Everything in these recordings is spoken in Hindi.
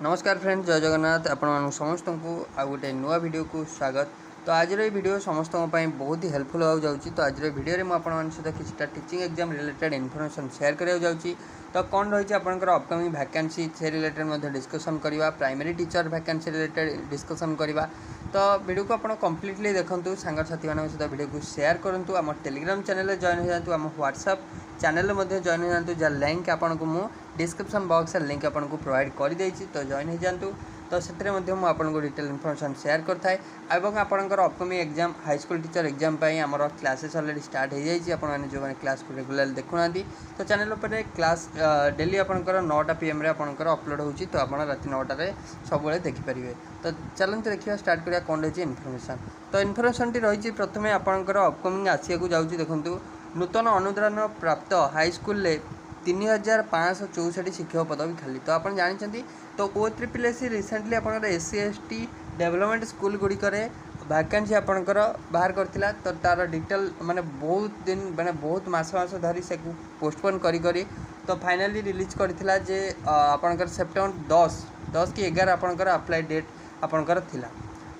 नमस्कार फ्रेंड्स, जय जगन्नाथ। आपण समस्त को आ गोटे नुआ वीडियो को स्वागत। तो आज वीडियो समस्त बहुत ही हेल्पफुल हो जाऊँगी। तो आज वीडियो में आपण सहित किसी teaching exam related information share करा जाऊँगी। तो कौन रही आपंकर अपकमिंग वैकेंसी से रिलेटेड डिस्कसन करवा, primary teacher vacancy related discussion करवा। तो वीडियो को आप कम्प्लीटली देखूँ, सांगसाथी मान सहित वीडियो को शेयर करूँ। आम टेलीग्राम चैनल जॉइन हो जातु, आम व्हाट्सएप चैनल जॉइन हो जातु, जहाँ लिंक आपको मु डिस्क्रिप्शन बॉक्स लिंक आपको प्रोवाइड कर देती। तो जॉइन हो जातु। तो से आपको डिटेल इनफॉरमेशन शेयर करथाए। एवं आपंकर upcoming exam high school teacher exam आमर क्लासेस ऑलरेडी स्टार्ट हो जाए। आपने जो क्लास को रेगुलर देखुना, तो चैनल पर क्लास डेली आपंकर 9टा PM आपंकर अपलोड हो। तो आप रात 9टार सब देखिपारे। तो चलते देखिए स्टार्ट करिया कौन रही इनफॉरमेशन। तो इनफॉरमेशन टी रही प्रथम आपंकर अपकमिंग आसिया जाऊँगी। देखूँ, नूतन अनुदान प्राप्त हाई स्कूल 3564 शिक्षक पद भी खाली। तो आप जानते तो OSSC रिसेंटली आप SC/ST डेवलपमेंट स्कूल गुड़िक वैकेंसी आपंकर बाहर करथिला। तो तार डिटेल माने बहुत दिन माने बहुत मास धरी से पोस्टपोन करी तो फाइनली रिलीज करथिला जे आपंकर सेप्टेम्बर 10 कि 11 आपंकर अप्लाई डेट आपंकर थिला।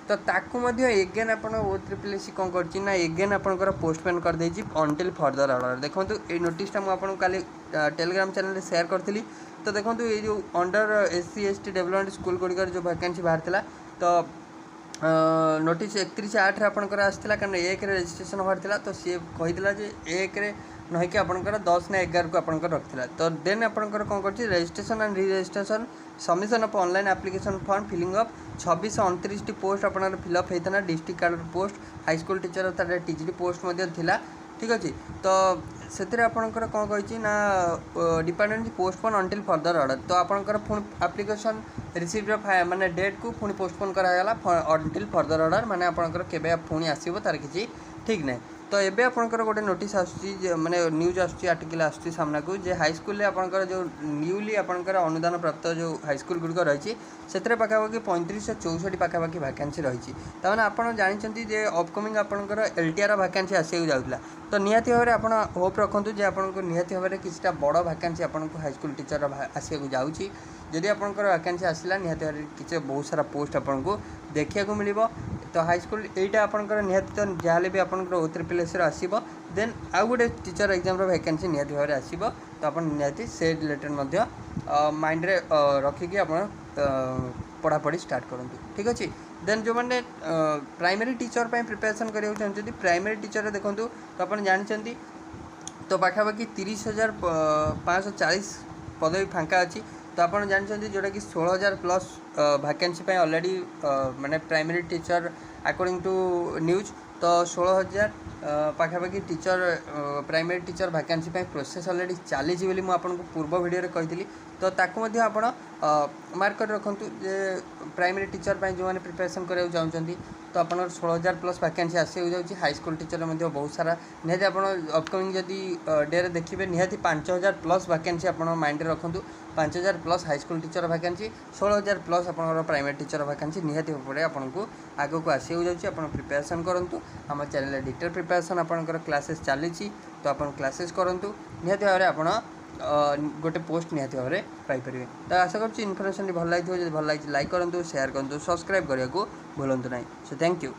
तो ताकू मध्य एगेन आप OSSC कौन करना एगेन आपंकर पोस्टपोन कर देछि अंटिल फर्दर ऑर्डर। देखो ये नोटिसटा मुझे काली टेलीग्राम चैनल शेयर करी। तो देखो ये जो अंडर SC/ST डेवलपमेंट स्कूल गुड़िक जो वैकेंसी बाहर था, तो नोटिस 31/8 आपंकर आसाला। कारण 1 रजिस्ट्रेशन हबार था। तो सी कहीला 1 नहींकि आपंकर 10 ना 11 को आपंकर रखा। तो देन आपंकर कौन कर registration and re registration submission of online application form filling up 2629 post अपन फिलअप होता। डिस्ट्रिक्ट कार्ड post high school teacher TGT post थिला। ठीक अच्छे। तो से आपंकर कौन कही ना department postpone until further order. तो आपंकर पुणी एप्लिकेशन रिसीव माने डेट को पुणी पोस्टपोन कराला अंटिल फर्दर ऑर्डर। माने आपंकर केबे पुणी आसीबो तार किसी ठीक नहीं। तो ये आपंकर गोटे नोटिस माने न्यूज आर्टिकल सामना को जे हाई स्कूल आपंकर जो न्यूली आपंकर अनुदान प्राप्त जो हाई स्कूल गुड़िक रही से पाखापाखि 3564 पाखापाखि वैकेंसी रही। तमाने आपड़ जानते जे अपकमिंग आपंकर LTR वैकेंसी आसिया जाऊला। तो निहाती भाव में आप होप रखुँ जे आपको निहाती भाव में किसी बड़ वैकेंसी आपको हाई स्कूल टीचर आसिया जाऊँगी। जदि आपंकर वैकेंसी आसला निहाती भाव में किसी बहुत सारा पोस्ट आपको देखा मिल। तो हाई स्कूल यहीटा आपंकर निहाती तो जहाँ भी आपंकर OSSC आसो। देन आउ गोटे टीचर एग्जाम वैकेंसी निहाती भाव में आसो। तो आप निहाती से रिलेटेड माइंड रे रखिकी आप पढ़ापढ़ी स्टार्ट करूँ। ठीक अच्छे। देन जो मैंने प्राइमरी टीचर प्रिपेरेसन करा चाहते प्राइमरी टीचर देखूँ, तो आप जानते तो पाखापाखि 30,540 पदवी फांका अच्छी। तो आप जानते जोटा कि 16,000+ वैकेंसी ऑलरेडी माने primary teacher according to news. तो 16,000 पाखापाखि teacher primary teacher vacancy process already चली बोली मुझे पूर्व वीडियो कही। तो ताकू आप मार्क कर रखुँ जे प्राइमरी टीचर जो मैंने प्रिपेरेसन कराया चाहते तो आप 16,000+ वैकेंसी आसी जाऊँगी। हाई स्कूल टीचर बहुत सारा निहाती आप अपकमिंग जदि डे देखिए निहाती 5,000+ वैकेंसी आप माइंड रखुँ। 5,000+ हाई स्कूल टीचर वैकेंसी 16,000+ आप प्राइमरी टीचर वैकेंसी निहाती भाव आपको आगे को आसी जाऊँगी। आप प्रिपेरेसन करूँ। आम चैनल डिटेल प्रिपेरेसन आपंकर क्लासेस चली। तो आप क्लासेस करूँ निहाती भाव में आप गोटे पोस्ट निहाती भाव में पाइपर। तो आशा करूँ इनफॉरमेशन भल लगी। जब भल लगी लाइक करूँ, शेयर करूँ, सब्सक्राइब करने को भूलु ना। So thank you.